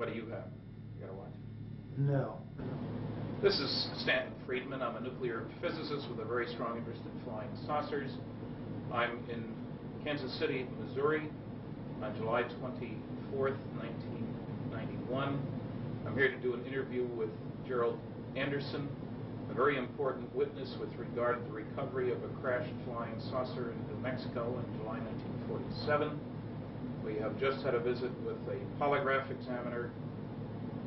What do you have? You got a watch? No. This is Stanton Friedman. I'm a nuclear physicist with a very strong interest in flying saucers. I'm in Kansas City, Missouri on July 24th, 1991. I'm here to do an interview with Gerald Anderson, a very important witness with regard to the recovery of a crashed flying saucer in New Mexico in July 1947. We have just had a visit with a polygraph examiner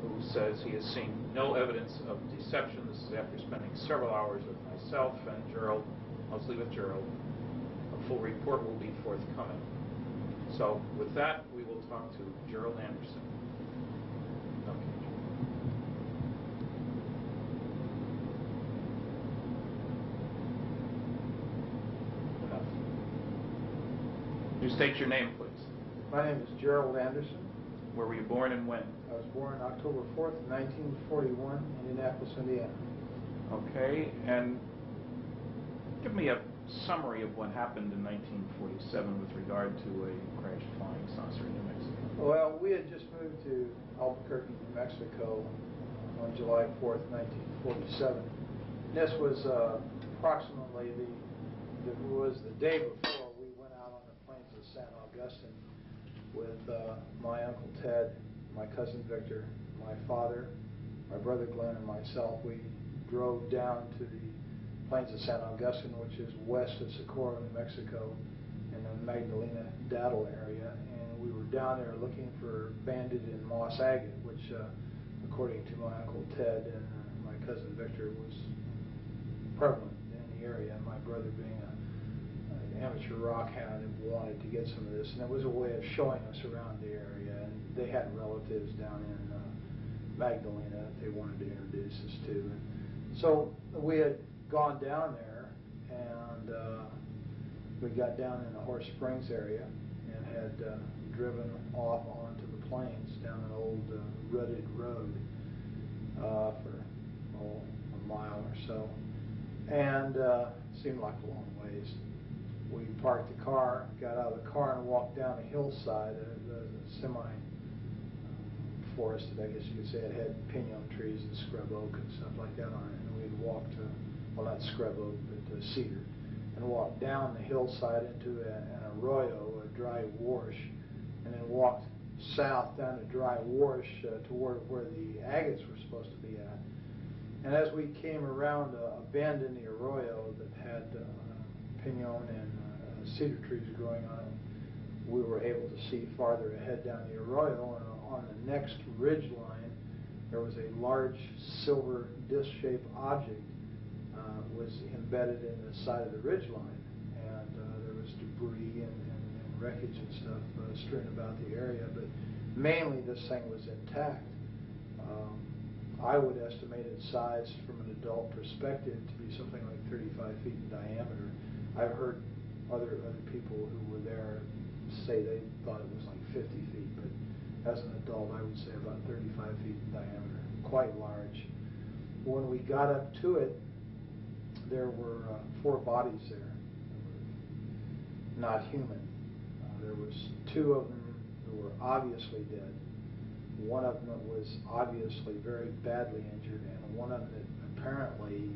who says he has seen no evidence of deception. This is after spending several hours with myself and Gerald, mostly with Gerald. A full report will be forthcoming. So with that, we will talk to Gerald Anderson. Okay. Enough. You state your name, please. My name is Gerald Anderson. Where were you born and when? I was born October 4th, 1941, in Indianapolis, Indiana. Okay, and give me a summary of what happened in 1947 with regard to a crashed flying saucer in New Mexico. Well, we had just moved to Albuquerque, New Mexico on July 4th, 1947. This was approximately the day before we went out on the plains of San Augustine with my Uncle Ted, my cousin Victor, my father, my brother Glenn, and myself. We drove down to the plains of San Augustine, which is west of Socorro, New Mexico, in the Magdalena-Daddle area, and we were down there looking for banded and moss agate, which, according to my Uncle Ted and my cousin Victor, was prevalent in the area. My brother, being an amateur rock hound, and wanted to get some of this, and it was a way of showing us around the area. And they had relatives down in Magdalena that they wanted to introduce us to. And so we had gone down there, and we got down in the Horse Springs area and had driven off onto the plains down an old rutted road for a mile or so, and seemed like a long ways. We parked the car, got out of the car, and walked down a hillside, a semi-forested, I guess you could say. It had pinon trees and scrub oak and stuff like that on it. And we'd walked, well, not scrub oak, but cedar, and walked down the hillside into an arroyo, a dry wash, and then walked south down a dry wash toward where the agates were supposed to be at. And as we came around a bend in the arroyo that had pinon and cedar trees growing on it, we were able to see farther ahead down the arroyo, and on the next ridge line there was a large silver disc-shaped object was embedded in the side of the ridge line, and there was debris and wreckage and stuff strewn about the area, but mainly this thing was intact. I would estimate its size from an adult perspective to be something like 35 feet in diameter. I've heard other people who were there say they thought it was like 50 feet, but as an adult I would say about 35 feet in diameter, quite large. When we got up to it, there were 4 bodies there, not human. There was 2 of them who were obviously dead. One of them was obviously very badly injured, and one of them that apparently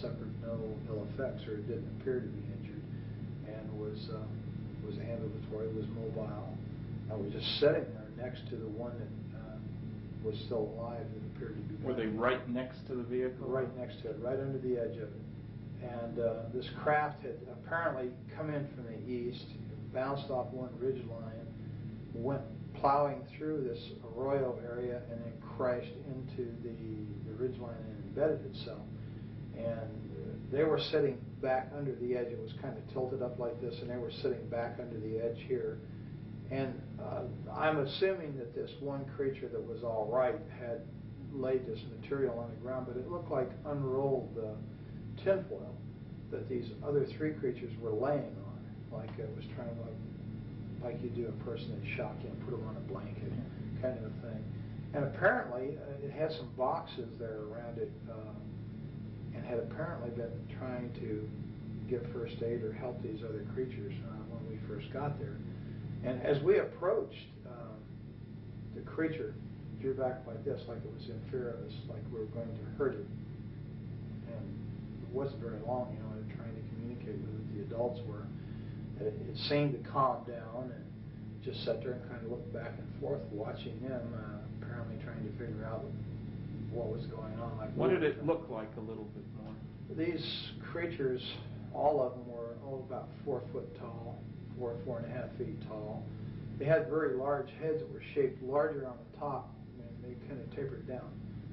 suffered no ill effects, or didn't appear to be injured, and was ambulatory, was mobile. I was just sitting there next to the one that was still alive that appeared to be dead. Were they right next to the vehicle? Right next to it, right under the edge of it. And this craft had apparently come in from the east, bounced off one ridge line, went plowing through this arroyo area, and then crashed into the ridge line and embedded itself. And they were sitting back under the edge. It was kind of tilted up like this, and they were sitting back under the edge here. And I'm assuming that this one creature that was all right had laid this material on the ground, but it looked like unrolled tinfoil that these other 3 creatures were laying on, like it was trying to, like you do a person in shock, you know, put them on a blanket, kind of a thing. And apparently it had some boxes there around it, and had apparently been trying to give first aid or help these other creatures when we first got there. And as we approached the creature, drew back like this, like it was in fear of us, like we were going to hurt it. And it wasn't very long, you know, trying to communicate with it. The adults were. It seemed to calm down and just sat there and kind of looked back and forth, watching them, apparently trying to figure out what was going on. Like, what did it look like a little bit more? These creatures, all of them were about 4 foot tall, 4.5 feet tall. They had very large heads that were shaped larger on the top, and they kind of tapered down.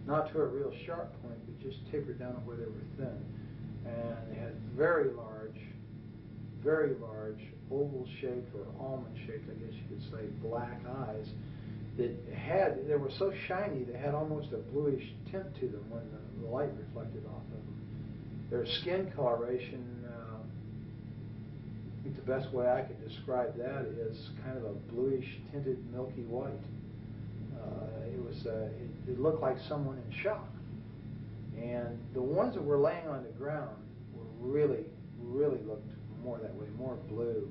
Not to a real sharp point, but just tapered down where they were thin. And they had very large, oval-shaped or almond-shaped, I guess you could say, black eyes they were so shiny they had almost a bluish tint to them when the light reflected off of them. Their skin coloration, I think the best way I could describe that is kind of a bluish tinted milky white. It looked like someone in shock. And the ones that were laying on the ground were really looked more that way, more blue,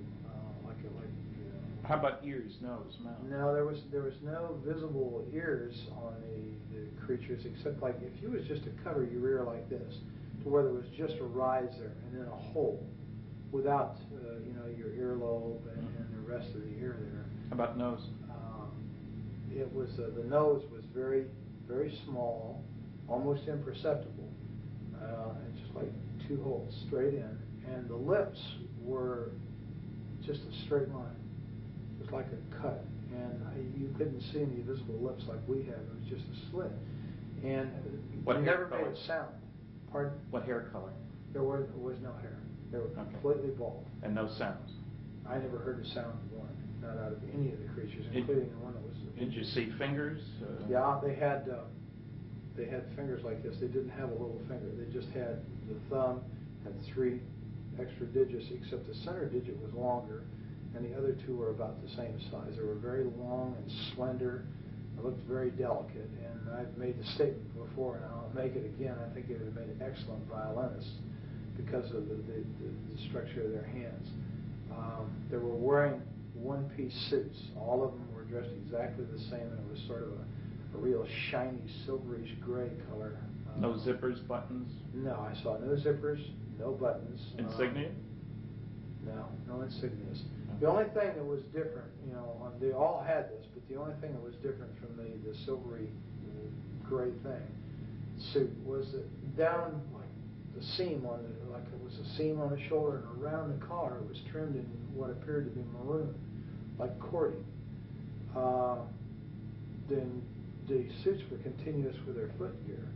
How about ears, nose, mouth? No, there was no visible ears on the creatures, except like if you was just to cover your ear like this, to where there was just a rise there and then a hole, without your earlobe and the rest of the ear there. How about nose? It was the nose was very small, almost imperceptible, and just like 2 holes straight in, and the lips were just a straight line. It was like a cut, and you couldn't see any visible lips like we have. It was just a slit, and What it hair never color? made a sound. Pardon? What hair color? There was no hair. They were completely bald. And no sounds? I never heard a sound of one, not out of any of the creatures, including the one that was... Did you see fingers? Yeah, they had fingers like this. They didn't have a little finger. They just had the thumb, had 3 extra digits, except the center digit was longer, and the other 2 were about the same size. They were very long and slender. It looked very delicate, and I've made the statement before, and I'll make it again. I think they would have made excellent violinists because of the structure of their hands. They were wearing one-piece suits. All of them were dressed exactly the same, and it was sort of a real shiny, silverish gray color. No zippers, buttons? No, I saw no zippers, no buttons. Insignia? No insignias. The only thing that was different, they all had this, but the only thing that was different from the silvery gray suit was that down like the seam on it, like it was a seam on the shoulder, and around the collar it was trimmed in what appeared to be maroon, like cording. Then the suits were continuous with their footgear.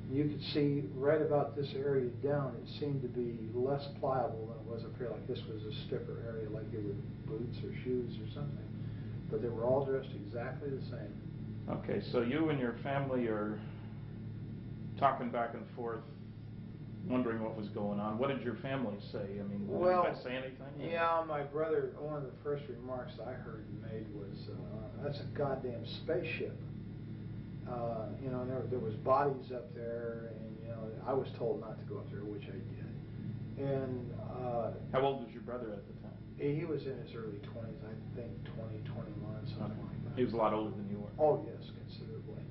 You could see right about this area down, it seemed to be less pliable than it was up here, like this was a stiffer area, like they were boots or shoes or something. But they were all dressed exactly the same. Okay, so you and your family are talking back and forth, wondering what was going on. What did your family say? I mean, did they say anything? Yeah, my brother, one of the first remarks I heard made was, that's a goddamn spaceship. There was bodies up there, and I was told not to go up there, which I did. And how old was your brother at the time? He was in his early 20s, I think 20, 21, something like that. He was a lot older than you were. Oh yes, considerably.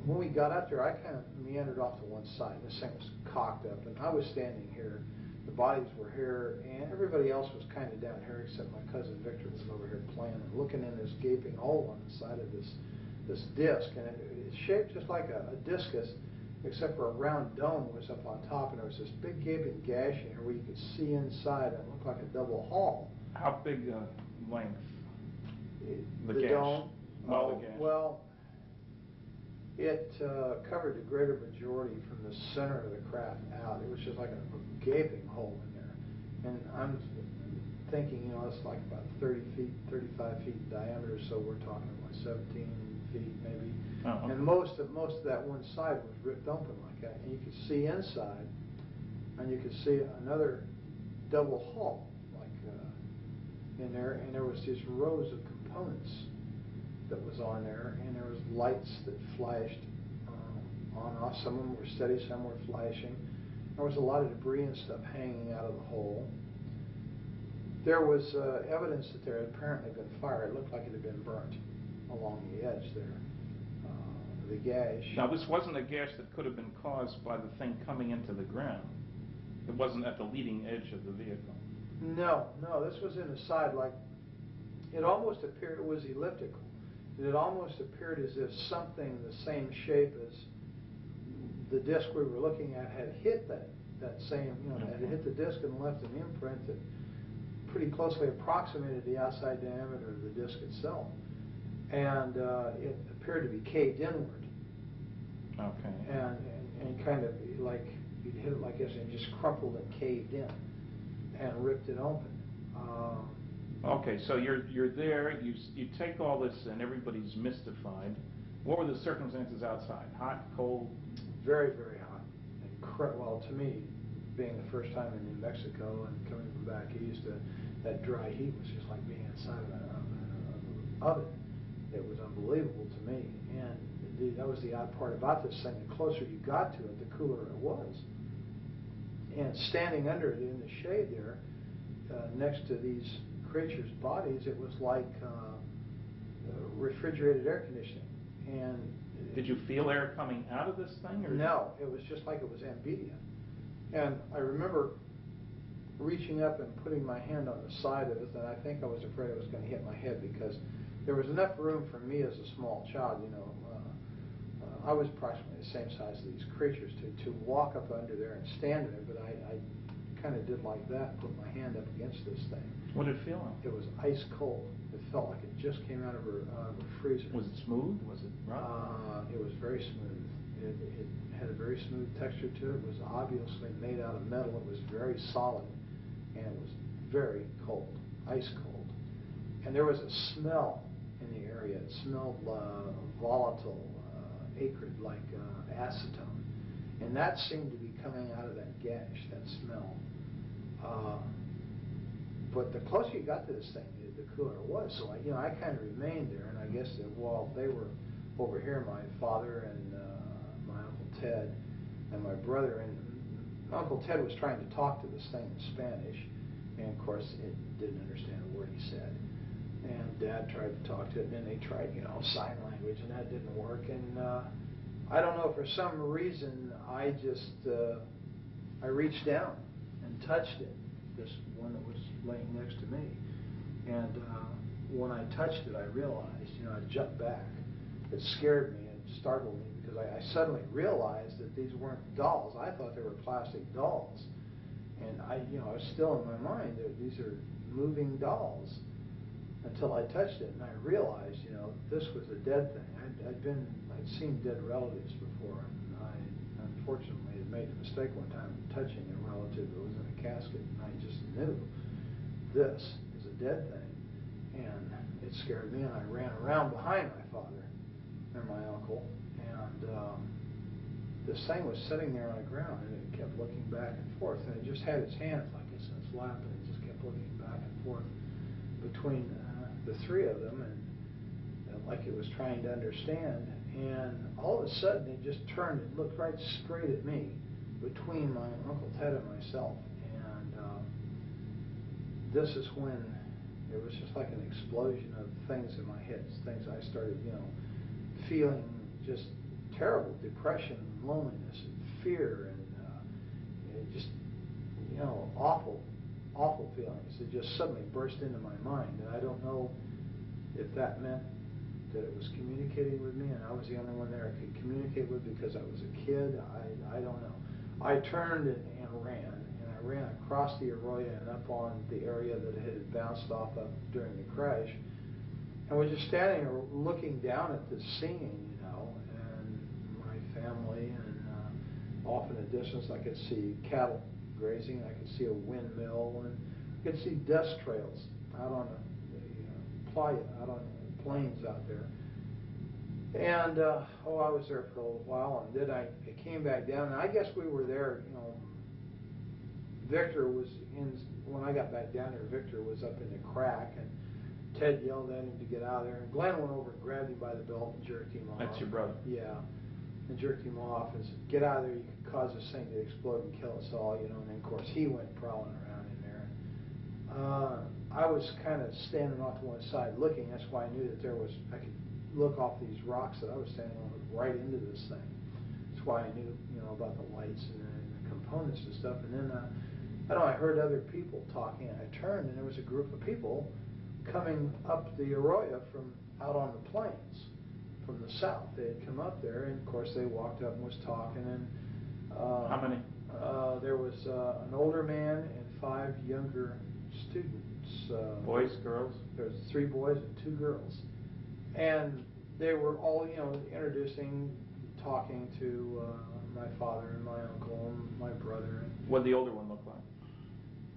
When we got up there, I kind of meandered off to one side. This thing was cocked up, and I was standing here. The bodies were here, and everybody else was kind of down here, except my cousin Victor was over here playing and looking in this gaping hole on the side of this disc, and it's shaped just like a discus, except for a round dome was up on top, and there was this big gaping gash in here where you could see inside, and it looked like a double hall. How big length? The gash? Dome? The gash. Well, it covered the greater majority from the center of the craft out. It was just like a gaping hole in there. And I'm thinking, it's like about 30 feet, 35 feet in diameter, so we're talking about 17 feet maybe. Oh, okay. And most of that one side was ripped open like that. And you could see inside, and you could see another double hull in there, and there was these rows of components that was on there, and there was lights that flashed on and off. Some of them were steady, some were flashing. There was a lot of debris and stuff hanging out of the hole. There was evidence that there had apparently been fire. It looked like it had been burnt along the edge there. The gash. Now, this wasn't a gash that could have been caused by the thing coming into the ground. It wasn't at the leading edge of the vehicle. No, this was in the side, like, it almost appeared, it was elliptical. It almost appeared as if something the same shape as the disc we were looking at had hit that same, had hit the disc and left an imprint that pretty closely approximated the outside diameter of the disc itself. And it appeared to be caved inward. Okay. And kind of like you'd hit it like this and just crumpled and caved in and ripped it open. Okay, so you're there. You take all this and everybody's mystified. What were the circumstances outside? Hot, cold? Very, very hot. Well, to me, being the first time in New Mexico and coming from back east, that dry heat was just like being inside of an oven. It was unbelievable to me. And that was the odd part about this thing. The closer you got to it, the cooler it was. And standing under it in the shade there, next to these creatures' bodies, it was like refrigerated air conditioning. And did you feel air coming out of this thing? Or no, it was just like it was ambient. And I remember reaching up and putting my hand on the side of it, and I think I was afraid it was going to hit my head because there was enough room for me as a small child, I was approximately the same size as these creatures to walk up under there and stand in it, but I kind of did like that, put my hand up against this thing. What did it feel like? It was ice cold. It felt like it just came out of a freezer. Was it smooth? Was it rough? It was very smooth. It had a very smooth texture to it. It was obviously made out of metal. It was very solid, and it was very cold, ice cold. And there was a smell in the area. It smelled volatile, acrid, like acetone. And that seemed to be coming out of that gash, that smell. But the closer you got to this thing, the cooler it was. So I kind of remained there, and I guess that while they were over here, my father and my Uncle Ted and my brother, and Uncle Ted was trying to talk to this thing in Spanish, and of course it didn't understand a word he said. And Dad tried to talk to it, and then they tried, sign language, and that didn't work. And I don't know, for some reason, I just, I reached down and touched it, this one that was laying next to me. And when I touched it, I realized, I jumped back. It scared me and startled me because I suddenly realized that these weren't dolls. I thought they were plastic dolls. And I was still in my mind that these are moving dolls. Until I touched it, and I realized, this was a dead thing. I'd seen dead relatives before, and I unfortunately had made the mistake one time of touching a relative that was in a casket, and I just knew this is a dead thing, and it scared me, and I ran around behind my father and my uncle, and this thing was sitting there on the ground, and it kept looking back and forth, and it just had its hands like this in its lap, and it just kept looking back and forth between the three of them, and like it was trying to understand. And all of a sudden it just turned and looked right straight at me between my Uncle Ted and myself. And this is when it was just like an explosion of things in my head, things I started feeling, just terrible depression and loneliness and fear and just awful feelings that just suddenly burst into my mind. And I don't know if that meant that it was communicating with me and I was the only one there I could communicate with because I was a kid. I don't know. I turned and ran, and I ran across the arroyo and up on the area that it had bounced off of during the crash, and was just standing there looking down at the scene, and my family, and off in the distance I could see cattle grazing, I could see a windmill, and I could see dust trails out on the out on the plains out there. And I was there for a little while, and then I came back down, and I guess we were there, Victor was when I got back down there, Victor was up in the crack, and Ted yelled at him to get out of there, and Glenn went over and grabbed him by the belt and jerked him off. That's your brother? Yeah, and jerked him off and said, get out of there, you could cause this thing to explode and kill us all, and then of course he went prowling around in there. I was kind of standing off to one side looking. That's why I knew that I could look off these rocks that I was standing on right into this thing. That's why I knew, about the lights and the components and stuff. And then, I heard other people talking. I turned and there was a group of people coming up the arroyo from out on the plains from the south. They had come up there, and of course they walked up and was talking. And how many? There was an older man and 5 younger students. Boys, girls? There was 3 boys and 2 girls, and they were all, introducing, talking to my father and my uncle and my brother. What did the older one look like?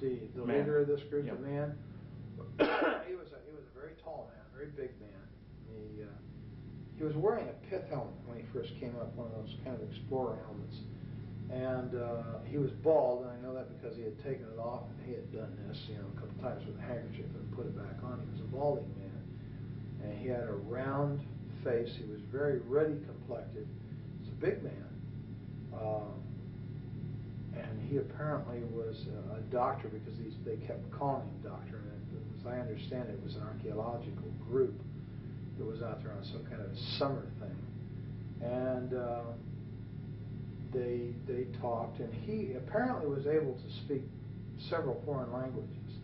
The man. leader of this group, Yep. the man, he was a very tall man, very big man. He was wearing a pith helmet when he first came up, one of those kind of explorer helmets. And he was bald, and I know that because he had taken it off, and he had done this, a couple times with a handkerchief and put it back on. He was a balding man, and he had a round face. He was very ruddy complected. He's a big man, and he apparently was a doctor because they kept calling him doctor. And as I understand it, it was an archaeological group that was out there on some kind of summer thing, and they talked, and he apparently was able to speak several foreign languages,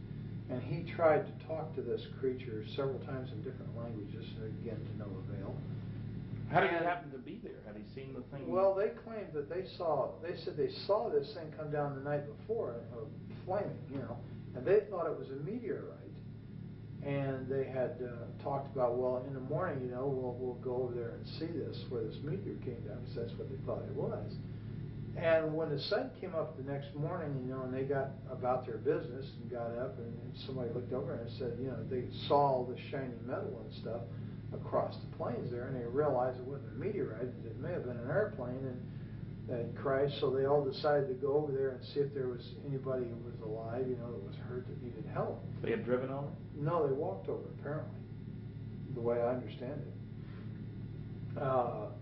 and he tried to talk to this creature several times in different languages, again to no avail. How did he happen to be there? Had he seen the thing? Well, they claimed that they said they saw this thing come down the night before, flaming, and they thought it was a meteorite. And they had talked about, well, in the morning, we'll go over there and see this, where this meteor came down, because that's what they thought it was. And when the sun came up the next morning, and they got about their business and got up, and somebody looked over and said, they saw all the shiny metal and stuff across the plains there, and they realized it wasn't a meteorite, it may have been an airplane, and that crashed. So they all decided to go over there and see if there was anybody who was alive, that was hurt, that needed help. They had driven over? No, they walked over, apparently, the way I understand it.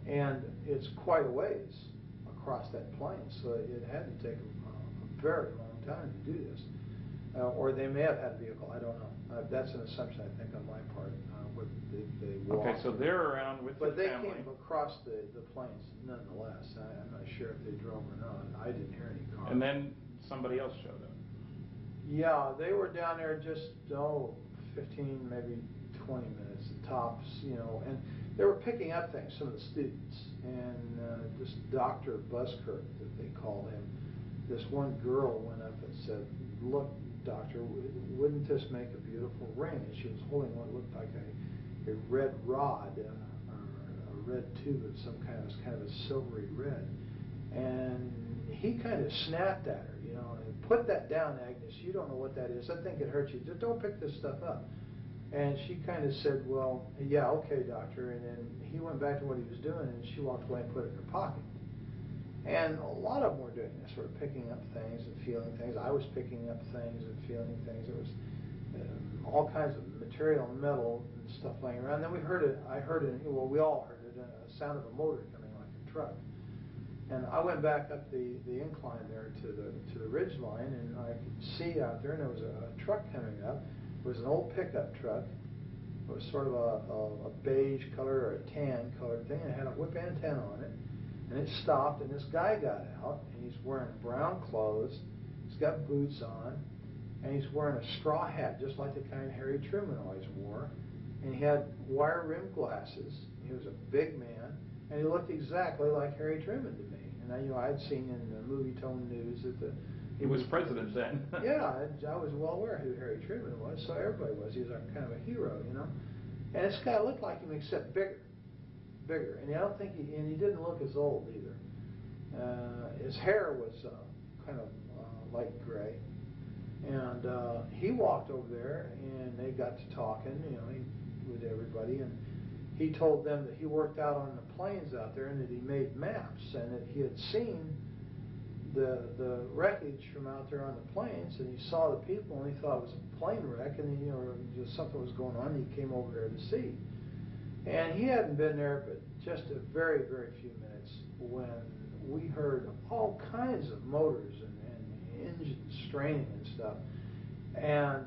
And it's quite a ways across that plain, so it had to take a very long time to do this. Or they may have had a vehicle, I don't know. That's an assumption, I think, on my part. They walked. Okay, so they're around with but their they family. came across the plains nonetheless. I'm not sure if they drove or not. I didn't hear any cars. And then somebody else showed up. Yeah, they were down there just 15, maybe 20 minutes at tops, and they were picking up things, some of the students, and this Dr. Buskirk, that they called him, this one girl went up and said, "Look, doctor, wouldn't this make a beautiful ring?" And she was holding what looked like a red rod, or a red tube of some kind. It was kind of a silvery red. And he kind of snapped at her, and "Put that down, Agnes. You don't know what that is. I think it hurts you. Just don't pick this stuff up." And she kind of said, "Well, yeah, okay, doctor." And then he went back to what he was doing, and she walked away and put it in her pocket. And a lot of them were doing this, sort of picking up things and feeling things. I was picking up things and feeling things. There was all kinds of material, metal, and stuff laying around. Then we heard it. We all heard it. A sound of a motor coming like a truck. And I went back up the incline there to the ridge line, and I could see out there, and there was a truck coming up. It was an old pickup truck. It was sort of a beige color or a tan colored thing, and it had a whip antenna on it. And it stopped, and this guy got out, and he's wearing brown clothes. He's got boots on, and he's wearing a straw hat, just like the kind Harry Truman always wore. And he had wire-rimmed glasses. He was a big man, and he looked exactly like Harry Truman to me. And I'd seen in the movie-tone news that he was president then. Yeah, I was well aware who Harry Truman was, so everybody was. He was kind of a hero, And this guy looked like him, except bigger. And I don't think he didn't look as old either. His hair was kind of light gray, and he walked over there, and they got to talking, with everybody, and he told them that he worked out on the plains out there, and that he made maps, and that he had seen the wreckage from out there on the plains, and he saw the people, and he thought it was a plane wreck, and just something was going on, and he came over there to see. And he hadn't been there but just a very, very few minutes when we heard all kinds of motors and engines straining and stuff. And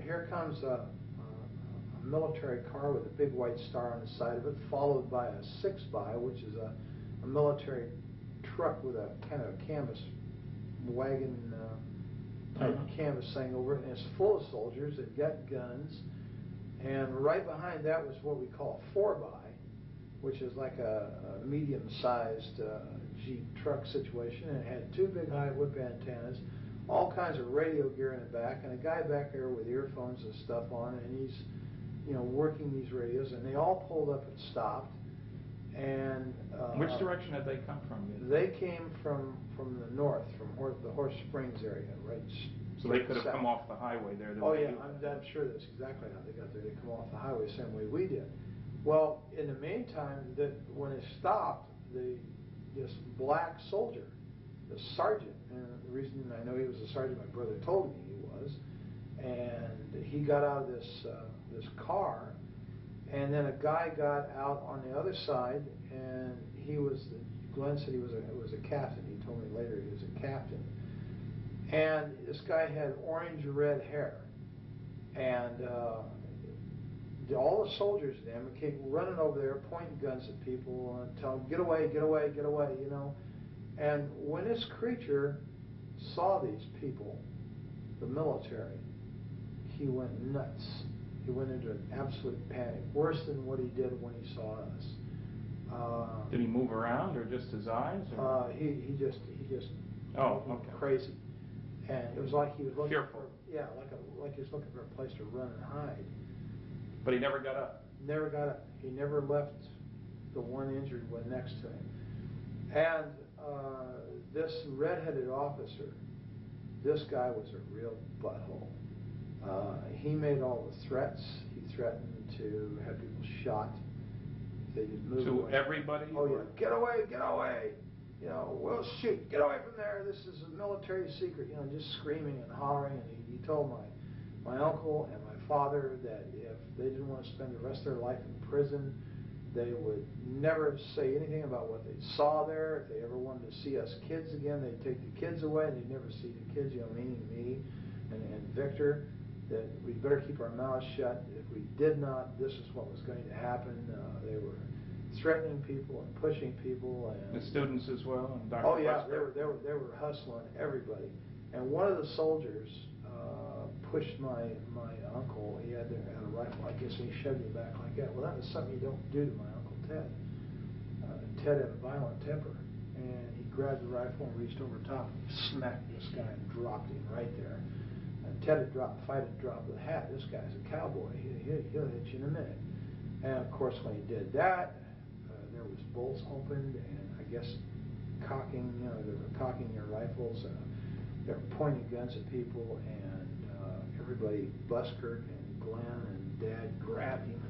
here comes a military car with a big white star on the side of it, followed by a 6x, which is a military truck with a kind of a canvas wagon type canvas thing over it, and it's full of soldiers. They've got guns, and right behind that was what we call a 4x, which is like a medium-sized Jeep truck situation, and it had two big high whip antennas, all kinds of radio gear in the back, and a guy back there with earphones and stuff on, and he's, you know, working these radios, and they all pulled up and stopped. And which direction had they come from? They came from the north, from the Horse Springs area, right? So they could have come off the highway there. Oh yeah, I'm sure that's exactly how they got there. They come off the highway the same way we did. Well, in the meantime, when it stopped, this black soldier, the sergeant, and the reason I know he was a sergeant, my brother told me he was, and he got out of this car, and then a guy got out on the other side, and Glenn said he was a captain. He told me later he was a captain, and this guy had orange-red hair, and all the soldiers then came running over there, pointing guns at people, and telling them, get away, get away, get away, you know. And when this creature saw these people, the military, he went nuts. He went into an absolute panic, worse than what he did when he saw us. Did he move around, or just his eyes? Or? He just oh, okay. Crazy, and it was like he was looking fearful. Like he was looking for a place to run and hide. But he never got up. Never got up. He never left the one injured one next to him. And this red-headed officer, this guy was a real butthole. He made all the threats. He threatened to have people shot. They did move away. To everybody? Oh yeah, get away, get away. You know, we'll shoot. Get away from there. This is a military secret. You know, just screaming and hollering. And he told my uncle and my father that if they didn't want to spend the rest of their life in prison, they would never say anything about what they saw there. If they ever wanted to see us kids again, they'd take the kids away, and they'd never see the kids, you know, meaning me and Victor, that we'd better keep our mouths shut. If we did not, this is what was going to happen. They were threatening people and pushing people. And the students as well? And Dr. Oh yeah, they were hustling everybody. And one of the soldiers pushed my uncle. He had a rifle, I guess, and he shoved him back like that. Well, that was something you don't do to my Uncle Ted. Ted had a violent temper, and he grabbed the rifle and reached over top, smacked this guy, and dropped him right there. And Ted had dropped, fight had dropped the hat. This guy's a cowboy. He'll hit you in a minute. And of course, when he did that, there was bolts opened, and I guess cocking. You know, they were cocking their rifles. They were pointing guns at people, and everybody, Buskirk and Glenn and Dad, grabbed him,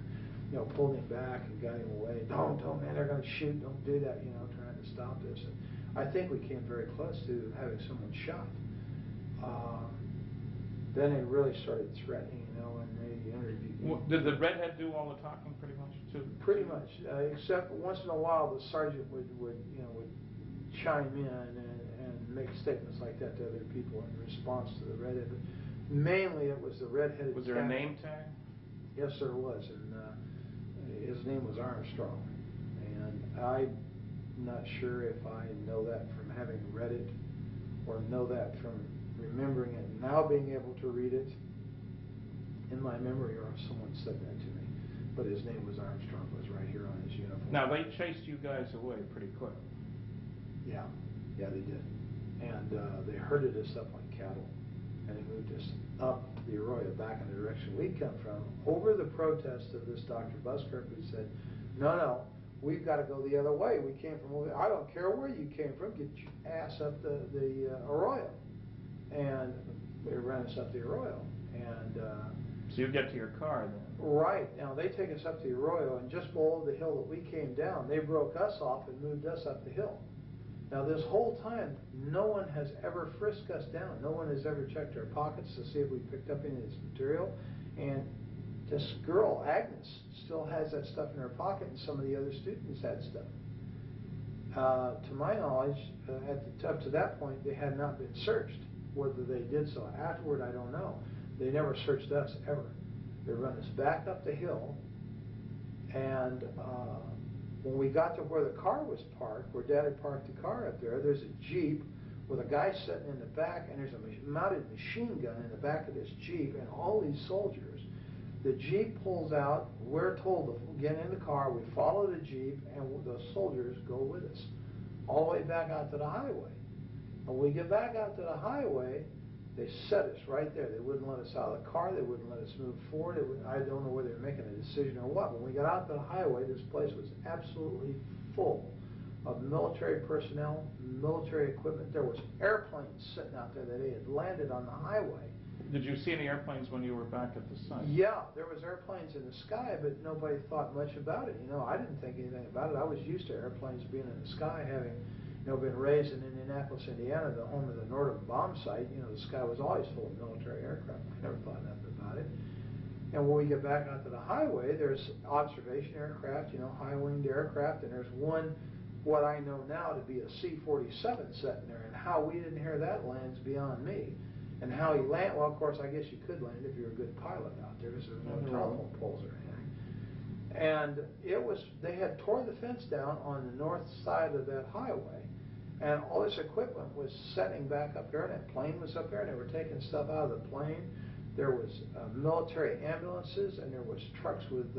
you know, pulled him back and got him away. Don't, man, they're going to shoot. Don't do that, you know, trying to stop this. And I think we came very close to having someone shot. Then they really started threatening, you know, and they interviewed. Well, did the redhead do all the talking, pretty much, too? Pretty much, except once in a while the sergeant would chime in and make statements like that to other people in response to the redhead. But mainly it was the redheaded. Was there a name tag? Yes, there was, and his name was Armstrong. And I'm not sure if I know that from having read it or know that from remembering it, now being able to read it in my memory, or if someone said that to me. But his name was Armstrong, was right here on his uniform. Now, they chased you guys away pretty quick. Yeah, they did. And they herded us up like cattle, and they moved us up the Arroyo, back in the direction we'd come from, over the protest of this Dr. Buskirk, who said, no, we've got to go the other way. We came from over there. I don't care where you came from. Get your ass up the Arroyo. And they ran us up the Arroyo. And so you get to your car then? Right. Now, they take us up the Arroyo, and just below the hill that we came down, they broke us off and moved us up the hill. Now, this whole time, no one has ever frisked us down. No one has ever checked our pockets to see if we picked up any of this material. And this girl, Agnes, still has that stuff in her pocket, and some of the other students had stuff. To my knowledge, up to that point, they had not been searched. Whether they did so afterward, I don't know. They never searched us, ever. They run us back up the hill, and when we got to where the car was parked, where Dad had parked the car up there, there's a Jeep with a guy sitting in the back, and there's a mounted machine gun in the back of this Jeep, and all these soldiers. The Jeep pulls out, we're told to get in the car, we follow the Jeep, and the soldiers go with us all the way back out to the highway. And when we get back out to the highway, they set us right there. They wouldn't let us out of the car. They wouldn't let us move forward. I don't know whether they were making a decision or what. When we got out to the highway, this place was absolutely full of military personnel, military equipment. There was airplanes sitting out there that they had landed on the highway. Did you see any airplanes when you were back at the site? Yeah, there was airplanes in the sky, but nobody thought much about it. You know, I didn't think anything about it. I was used to airplanes being in the sky, having, you know, been raised in Indianapolis, Indiana, the home of the Northern bomb site. You know, the sky was always full of military aircraft. I never thought nothing about it. And when we get back onto the highway, there's observation aircraft, you know, high-winged aircraft, and there's one, what I know now to be a C-47 sitting there, and how we didn't hear that land's beyond me. And how he landed, well, of course, I guess you could land if you're a good pilot out there, because there's no telephone poles or anything. And it was, they had torn the fence down on the north side of that highway, and all this equipment was setting back up there, and that plane was up there, and they were taking stuff out of the plane. There was military ambulances, and there was trucks with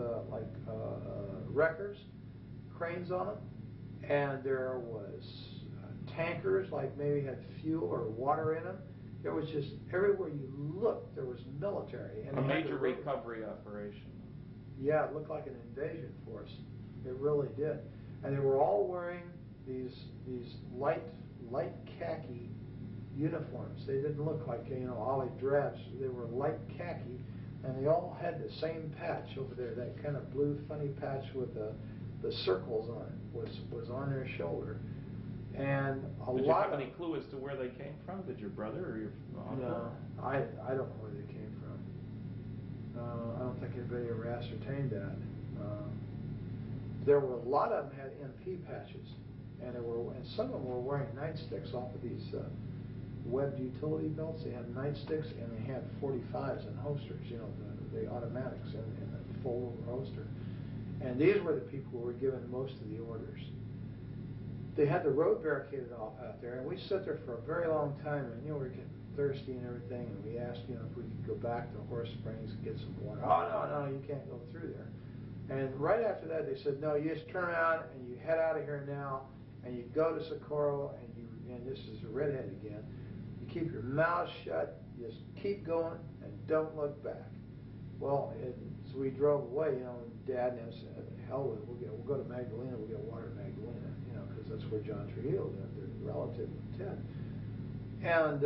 wreckers, cranes on them, and there was tankers, like maybe had fuel or water in them. It was just, everywhere you looked, there was military. And a major recovery operation. Yeah, it looked like an invasion force. It really did. And they were all wearing these light khaki uniforms. They didn't look like, you know, olive drabs. They were light khaki, and they all had the same patch over there, that kind of blue funny patch with the circles on it was on their shoulder. And Did you have any clue as to where they came from? Did your brother or your uncle? No, I don't know where they came from. I don't think anybody ever ascertained that. There were a lot of them had MP patches, and some of them were wearing nightsticks off of these webbed utility belts. They had nightsticks, and they had 45s and holsters. You know, the automatics in the full holster. And these were the people who were given most of the orders. They had the road barricaded off out there, and we sat there for a very long time, and, you know, we were getting thirsty and everything, and we asked, you know, if we could go back to Horse Springs and get some water. Oh, no, you can't go through there. And right after that, they said, no, you just turn around and you head out of here now, and you go to Socorro, and this is a redhead again, you keep your mouth shut, you just keep going, and don't look back. Well, so we drove away, you know, and Dad and I said, hell with it, we'll go to Magdalena, we'll get water in Magdalena, you know, because that's where John Trujillo lived, their relative of Ted. And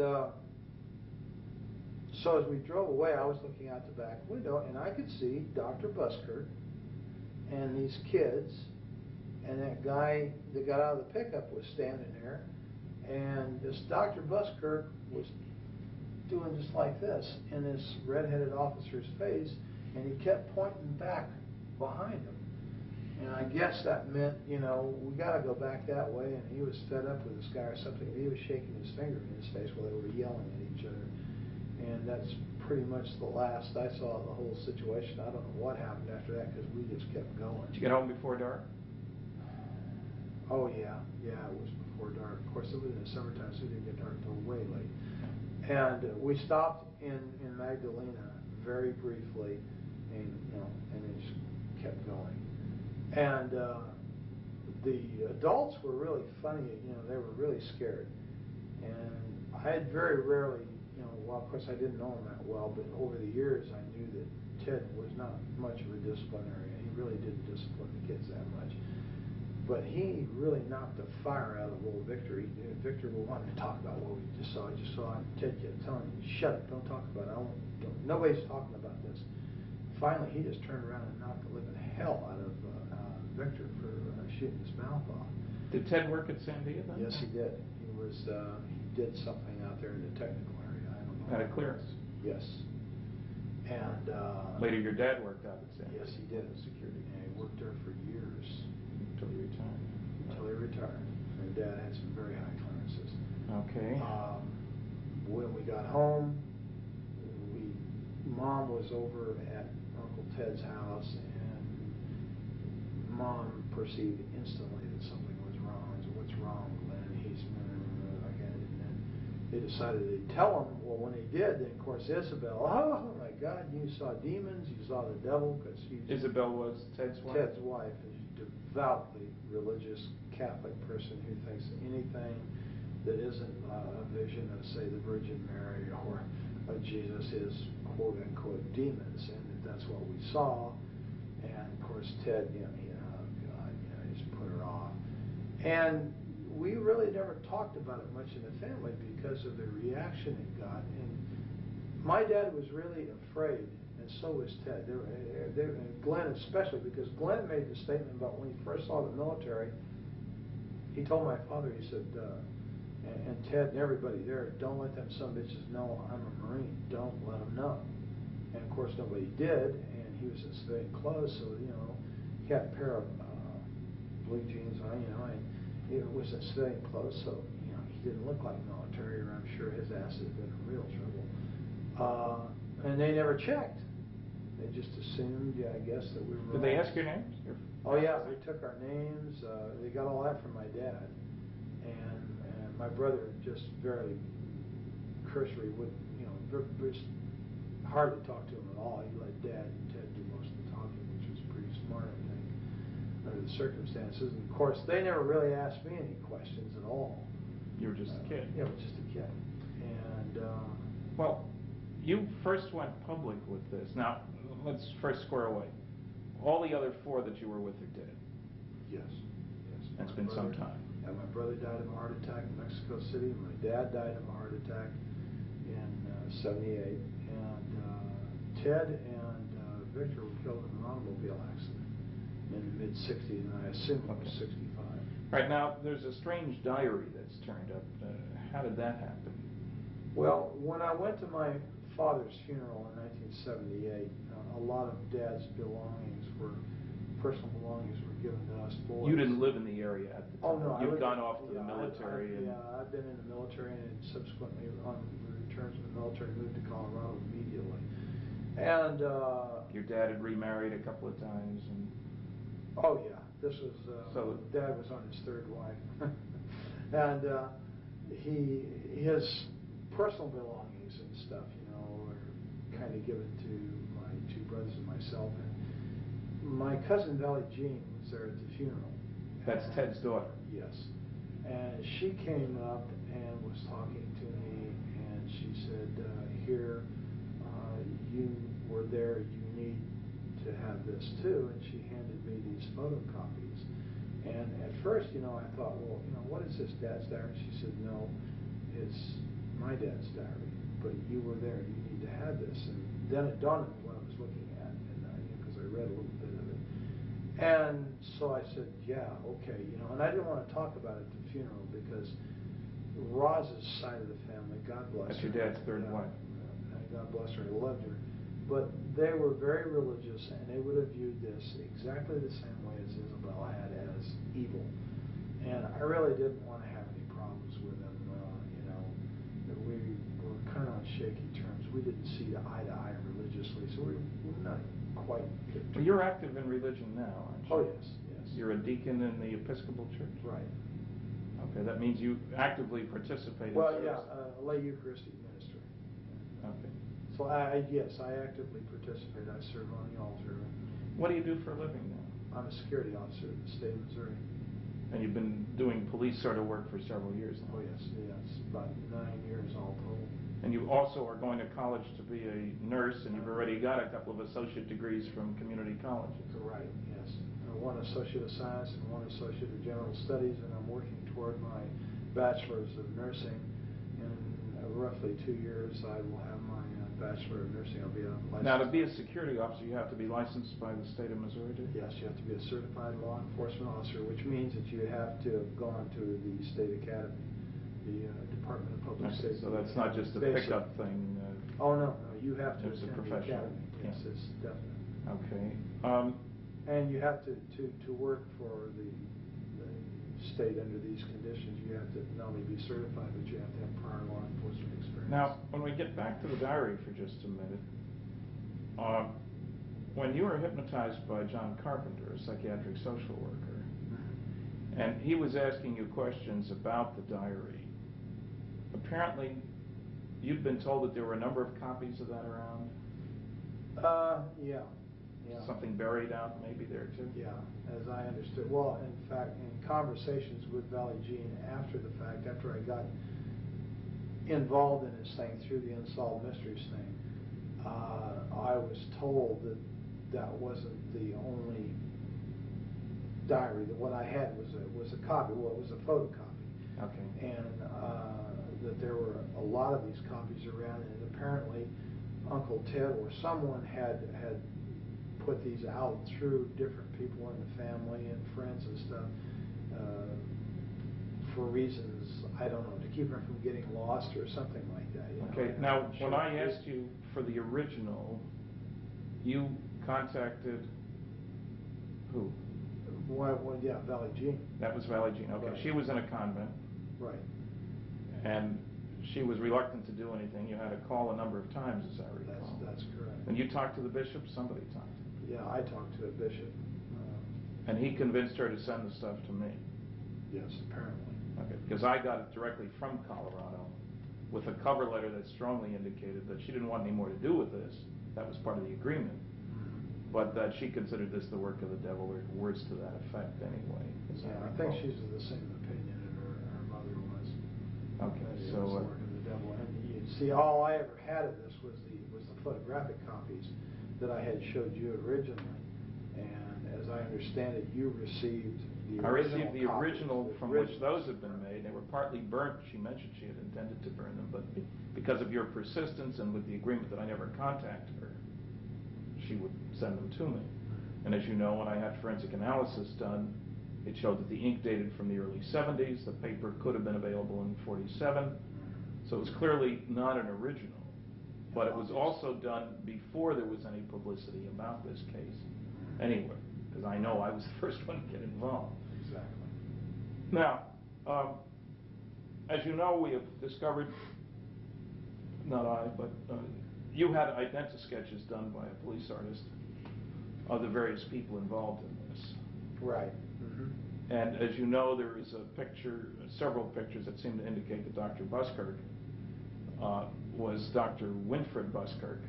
so as we drove away, I was looking out the back window, and I could see Dr. Buskirk and these kids, and that guy that got out of the pickup was standing there, and this Dr. Buskirk was doing just like this in this red-headed officer's face, and he kept pointing back behind him. And I guess that meant, you know, we got to go back that way, and he was fed up with this guy or something, and he was shaking his finger in his face while they were yelling at each other. And that's pretty much the last I saw of the whole situation. I don't know what happened after that, because we just kept going. Did you get home before dark? Oh, yeah, it was before dark. Of course, it was in the summertime, so it didn't get dark until way late. And we stopped in Magdalena very briefly, and, you know, and it just kept going. And the adults were really funny, you know, they were really scared. And I had very rarely, you know, well, of course I didn't know him that well, but over the years I knew that Ted was not much of a disciplinarian. He really didn't discipline the kids that much. But he really knocked the fire out of little Victor. Victor wanted to talk about what we just saw. And Ted kept telling him, shut up, don't talk about it. Nobody's talking about this. Finally, he just turned around and knocked the living hell out of Victor for shooting his mouth off. Did Ted work at Sandia then? Yes, he did. He did something out there in the technical area. I don't know. Had a clearance? Yes. And later your dad worked out at Sandia? Yes, he did. Security. And he worked there for years. Until he retired? Until he retired. And Dad had some very high clearances. Okay. When we got home, we Mom was over at Uncle Ted's house, and Mom perceived instantly that something was wrong. I said, "What's wrong, Glenn?" He's like, and then they decided they'd tell him. Well, when they did, then of course Isabel, oh my God, you saw demons, you saw the devil, because Isabel was Ted's wife? Ted's wife is a devoutly religious Catholic person who thinks anything that isn't a vision of, say, the Virgin Mary or of Jesus is quote-unquote demons, and that's what we saw. And of course Ted, oh God, he just put her off. And we really never talked about it much in the family because of the reaction it got. And my dad was really afraid, and so was Ted. And Glenn especially, because Glenn made the statement about when he first saw the military. He told my father, he said, and Ted and everybody there, don't let them some bitches know I'm a Marine. Don't let them know. And of course nobody did, and he was in civilian clothes, so he had a pair of blue jeans on, and it was in civilian clothes, so he didn't look like military, or I'm sure his ass had been in real trouble. And they never checked. They just assumed, I guess, that we were. Did they ask your names? Oh yeah, they took our names. They got all that from my dad, and my brother just very cursory would, just hardly talk to him at all. He let Dad and Ted do most of the talking, which was pretty smart, I think, under the circumstances. And of course, they never really asked me any questions at all. You were just a kid. Yeah, I was just a kid. And well, you first went public with this. Now, let's first square away. All the other 4 that you were with are dead. Yes. It's been some time. And my brother died of a heart attack in Mexico City. My dad died of a heart attack in '78. And Ted and Victor were killed in an automobile accident in the mid-'60s, and I assume it was '65. Right, now, there's a strange diary that's turned up. How did that happen? Well, when I went to my father's funeral in 1978, a lot of Dad's personal belongings were given to us boys. You didn't live in the area at the time. Oh, no. You'd gone off to the military. I've been in the military, and subsequently, on return to the military, moved to Colorado immediately. And your dad had remarried a couple of times. Oh yeah, this was so Dad was on his 3rd wife, and his personal belongings and stuff, were kind of given to my 2 brothers and myself. And my cousin Valley Jean was there at the funeral. That's Ted's daughter. Yes, and she came up and was talking to me, and she said, "Here, you were there. You need to have this too." And she handed me these photocopies. And at first, I thought, well, what is this, Dad's diary? She said, no, it's my dad's diary, but you were there. You need to have this. And then it dawned on me what I was looking at, and because I read a little bit of it. And so I said, yeah, okay, and I didn't want to talk about it at the funeral because Roz's side of the family, God bless her. That's your dad's 3rd wife. God bless her, I loved her. But they were very religious, and they would have viewed this exactly the same way as Isabel had, as evil. And I really didn't want to have any problems with them. We were kind of on shaky terms. We didn't see eye to eye religiously, so we're not quite good. Well, you're active in religion now, aren't you? Oh, yes. You're a deacon in the Episcopal Church? Right. Okay, that means you actively participate in Well, service. yeah, lay Eucharistic ministry. Okay. So yes, I actively participate. I serve on the altar. What do you do for a living now? I'm a security officer in the state of Missouri. And you've been doing police sort of work for several years now? Oh yes, about 9 years all told. And you also are going to college to be a nurse, and you've already got a couple of associate degrees from community colleges. Right, yes. One associate of science and one associate of general studies, and I'm working toward my bachelor's of nursing. In roughly 2 years, I will have my Bachelor of Nursing. I'll be a licensed. Now, to be a security officer, you have to be licensed by the state of Missouri, do you? Yes, you have to be a certified law enforcement officer, which means that you have to have gone to the state academy, the Department of Public Safety. So that's not just a pickup thing. Oh no, you have to It's a attend the professional. academy. Yes, it's definite. Okay. And you have to work for the state under these conditions. You have to not only be certified, but you have to have prior law enforcement experience. Now, when we get back to the diary for just a minute, when you were hypnotized by John Carpenter, a psychiatric social worker, and he was asking you questions about the diary, apparently you'd been told that there were a number of copies of that around? Yeah. Something buried out maybe there too? Yeah, as I understood. Well, in fact, in conversations with Valley Jean after the fact, after I got involved in this thing through the Unsolved Mysteries thing, I was told that that wasn't the only diary. That what I had was a copy. Well, it was a photocopy. Okay. And that there were a lot of these copies around, and apparently Uncle Ted or someone had put these out through different people in the family and friends and stuff for reasons, I don't know, to keep them from getting lost or something like that. Okay, now when I asked you for the original, you contacted who? Well, yeah, Valley Jean. That was Valley Jean, okay. Right. She was in a convent. Right. And she was reluctant to do anything. You had to call a number of times, as I recall. That's correct. And you talked to the bishop? Somebody talked to him? Yeah, I talked to a bishop. And he convinced her to send the stuff to me? Yes, apparently. Okay, because I got it directly from Colorado with a cover letter that strongly indicated that she didn't want any more to do with this. That was part of the agreement. But that she considered this the work of the devil, or words to that effect anyway. Yeah, I think she's of the same opinion that her mother was. Okay, that it so was the work of the devil. And you see, all I ever had of this was the photographic copies that I had showed you originally. And as I understand it, you received the original. I received the original from which those had been Right. made. They were partly burnt. She mentioned she had intended to burn them, but because of your persistence and with the agreement that I never contact her, she would send them to me. And as you know, when I had forensic analysis done, it showed that the ink dated from the early 70s. The paper could have been available in 47. So it was clearly not an original. But it was also done before there was any publicity about this case anywhere, because I know I was the first one to get involved. Exactly. Now, as you know, we have discovered, not I, but you had identi-sketches done by a police artist of the various people involved in this. Right. And as you know, there is a picture, several pictures that seem to indicate that Dr. Buskirk was Dr. Winfred Buskirk,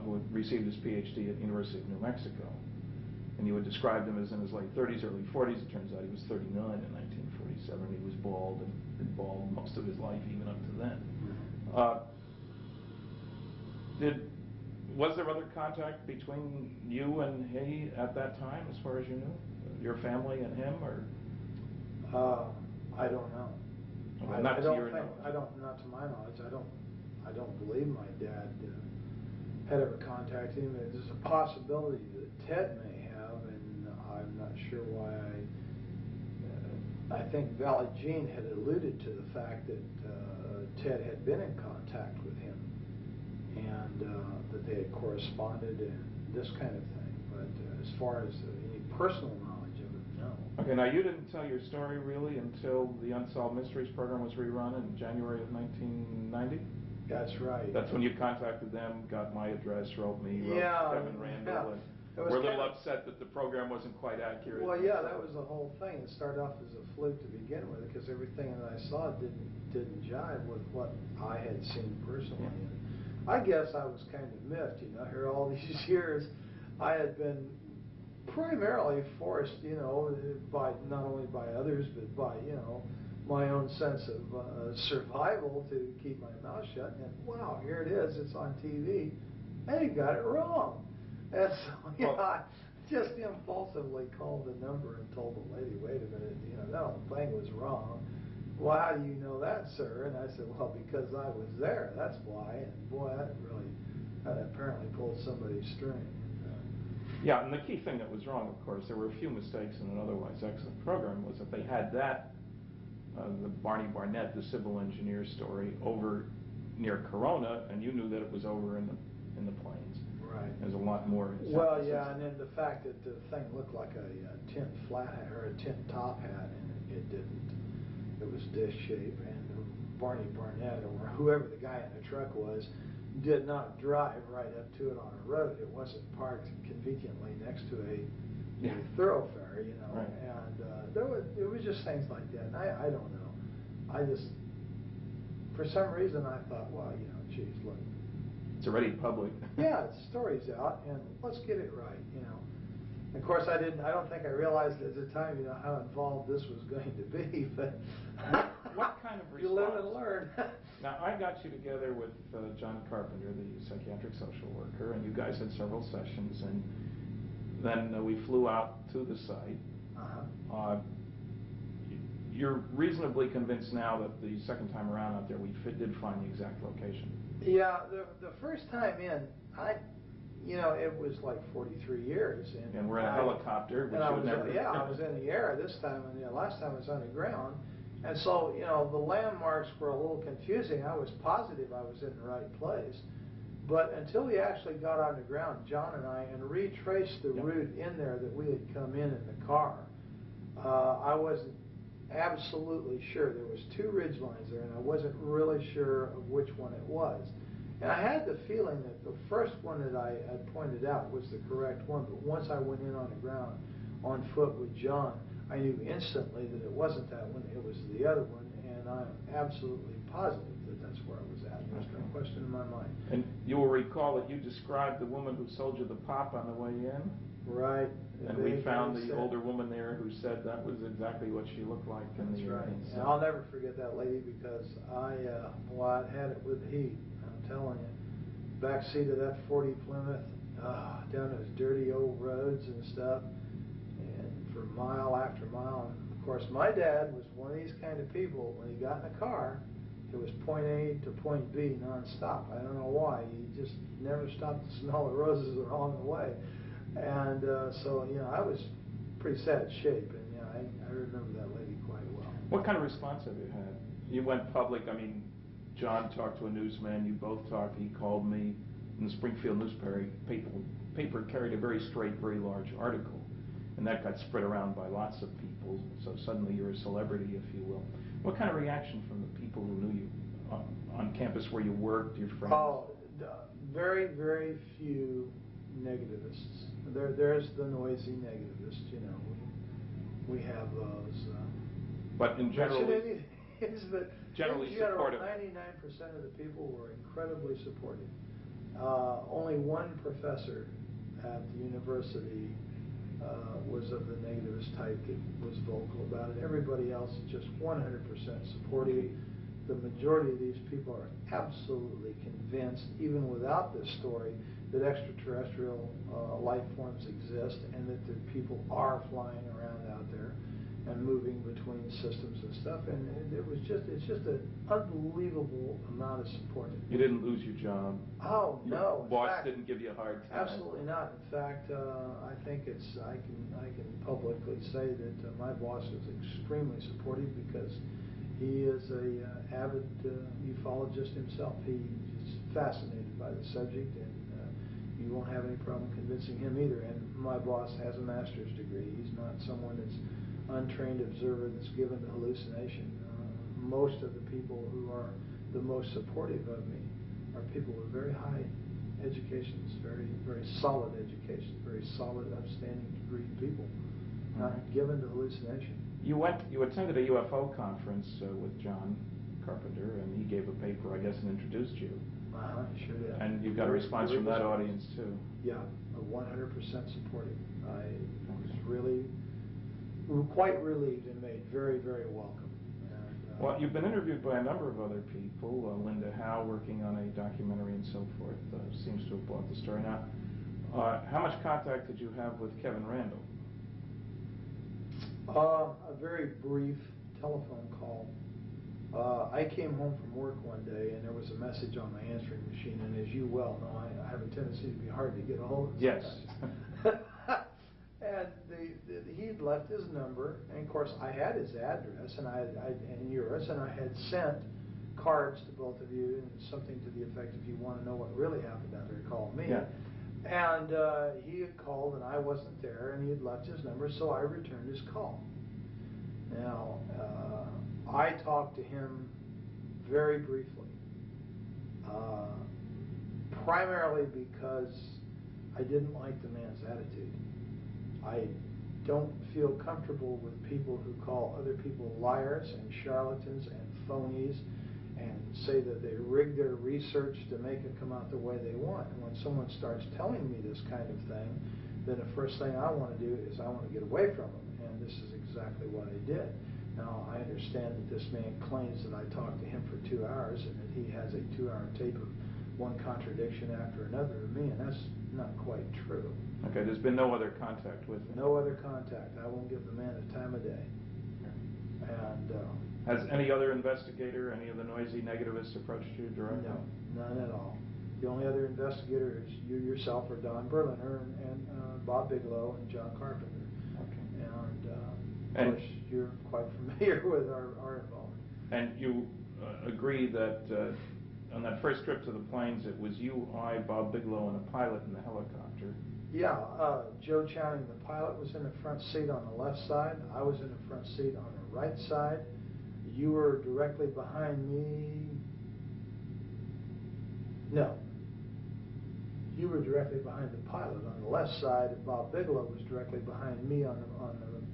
who had received his PhD at the University of New Mexico. And you had described him as in his late 30s, early 40s. It turns out he was 39 in 1947. He was bald and been bald most of his life, even up to then. Was there other contact between you and he at that time, as far as you knew? Your family and him, or? I don't know. Well, not to your knowledge. Not to my knowledge. I don't believe my dad had ever contacted him. There's a possibility that Ted may have, and I'm not sure why. I think Valley Jean had alluded to the fact that Ted had been in contact with him, and that they had corresponded and this kind of thing. But as far as any personal knowledge of it, no. Okay, now you didn't tell your story really until the Unsolved Mysteries program was rerun in January of 1990? That's right. That's when you contacted them, got my address, wrote me, wrote Kevin Randall, and we're a little upset that the program wasn't quite accurate. Well, yeah, that was the whole thing. It started off as a fluke to begin with, because everything that I saw didn't jive with what I had seen personally. And I guess I was kind of miffed, here all these years. I had been primarily forced, by not only by others, but by, my own sense of survival to keep my mouth shut. And wow, here it is, it's on TV. Hey, you got it wrong. And so, I just impulsively called the number and told the lady, wait a minute, that whole thing was wrong. Well, how do you know that, sir? And I said, well, because I was there, that's why. And boy, that apparently pulled somebody's string. Yeah, and the key thing that was wrong, of course, there were a few mistakes in an otherwise excellent program, was that they had that, the Barney Barnett, the civil engineer story, over near Corona, and you knew that it was over in the plains. Right. There's a lot more. Well, yeah, and then the fact that the thing looked like a tin flat hat or a tin top hat, and it didn't. It was dish shape, and Barney Barnett, or whoever the guy in the truck was, did not drive right up to it on a road. It wasn't parked conveniently next to a thoroughfare, you know. Right. And it was just things like that. And I don't know. I just, for some reason, I thought, well, you know, geez, look. It's already public. Yeah, the story's out, and let's get it right, you know. Of course, I don't think I realized at the time, you know, how involved this was going to be, but what kind of response? You live and learn. Now, I got you together with John Carpenter, the psychiatric social worker, and you guys had several sessions, and then we flew out to the site. You're reasonably convinced now that the second time around out there we did find the exact location. Yeah, the first time in, you know, it was like 43 years. And we're in a helicopter, which you would never... Yeah, I was in the air this time, and the last time I was underground. And so, you know, the landmarks were a little confusing. I was positive I was in the right place. But until we actually got on the ground, John and I, and retraced the route in there that we had come in the car, I wasn't absolutely sure. There was two ridge lines there, and I wasn't really sure of which one it was. And I had the feeling that the first one that I had pointed out was the correct one, but once I went in on the ground on foot with John, I knew instantly that it wasn't that one, it was the other one, and I'm absolutely positive that that's where I was at. There's no question in my mind. And you will recall that you described the woman who sold you the pop on the way in? Right. And we found the older woman there who said that was exactly what she looked like. That's right. And I'll never forget that lady because I had it with the heat. I'm telling you. Back seat of that 40 Plymouth, down those dirty old roads and stuff, and for mile after mile. And of course, my dad was one of these kind of people. When he got in a car, it was point A to point B nonstop. I don't know why. He just never stopped to smell the roses along the way. And so, you know, I was pretty sad shape, and you know, I remember that lady quite well. What kind of response have you had? You went public. I mean, John talked to a newsman. You both talked. He called me. In the Springfield newspaper, paper carried a very straight, very large article, and that got spread around by lots of people. So suddenly you're a celebrity, if you will. What kind of reaction from the people who knew you on campus where you worked, your friends? Oh, very, very few negativists. There's the noisy negativist, you know. We have those. But in general, generally supportive. 99% of the people were incredibly supportive. Only one professor at the university was of the negativist type that was vocal about it. Everybody else is just 100% supportive. The majority of these people are absolutely convinced, even without this story, that extraterrestrial life forms exist and that the people are flying around out there and moving between systems and stuff. And it's just an unbelievable amount of support. You didn't lose your job. Oh no! Your boss didn't give you a hard time. Absolutely not. In fact, I think I can publicly say that my boss is extremely supportive because he is a avid ufologist himself. He's fascinated by the subject, and you won't have any problem convincing him either. And my boss has a master's degree. He's not someone that's untrained observer that's given to hallucination. Most of the people who are the most supportive of me are people with very high educations, very, very solid educations, very solid, upstanding degree people, not given to hallucination. You attended a UFO conference with John Carpenter, and he gave a paper, I guess, and introduced you. Sure did. And you got a response from that audience too. Yeah, 100% supportive. I was really quite relieved and made very, very welcome. And, well, you've been interviewed by a number of other people. Linda Howe, working on a documentary and so forth, seems to have bought the story. Now, how much contact did you have with Kevin Randall? A very brief telephone call. I came home from work one day and there was a message on my answering machine, and as you well know, I have a tendency to be hard to get a hold of. Yes. And he'd left his number, and of course I had his address and yours, and I had sent cards to both of you, and something to the effect, if you want to know what really happened out there, call me. Yeah. And he had called and I wasn't there, and he had left his number, so I returned his call. Now, I talked to him very briefly. primarily because I didn't like the man's attitude. I don't feel comfortable with people who call other people liars and charlatans and phonies and say that they rig their research to make it come out the way they want. And when someone starts telling me this kind of thing, then the first thing I want to do is I want to get away from them. And this is exactly what I did. Now, I understand that this man claims that I talked to him for 2 hours and that he has a 2-hour tape of one contradiction after another of me, and that's not quite true. Okay, there's been no other contact with him? No other contact. I won't give the man the time of day. And has any other investigator, any of the noisy negativists approached you directly? No, none at all. The only other investigator is you yourself, or Don Berliner, and Bob Bigelow, and John Carpenter. Okay. And of course, you're quite familiar with our involvement. And you agree that on that first trip to the plains, it was you, I, Bob Bigelow, and a pilot in the helicopter? Yeah, Joe Channing, the pilot, was in the front seat on the left side. I was in the front seat on the right side. You were directly behind me. No. You were directly behind the pilot on the left side, and Bob Bigelow was directly behind me on the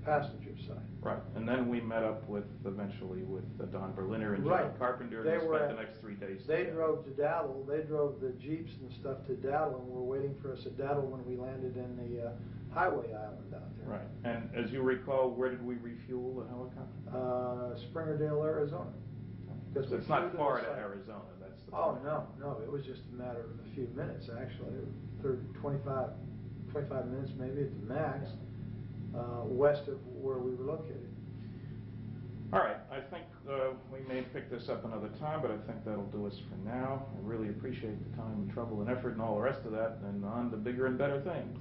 passenger side. Right, and then we met up eventually with Don Berliner and right. John Carpenter, and we spent the next 3 days They together. drove to Daddle. They drove the Jeeps and stuff to Daddle, and were waiting for us at Daddle when we landed in the highway island out there. Right, and as you recall, where did we refuel the helicopter? Springerdale, Arizona. So it's not far to Arizona, that's the point. No, it was just a matter of a few minutes, actually. 25 minutes maybe at the max, west of where we were located. All right, I think we may pick this up another time, but I think that'll do us for now. I really appreciate the time and trouble and effort and all the rest of that, and on to bigger and better things.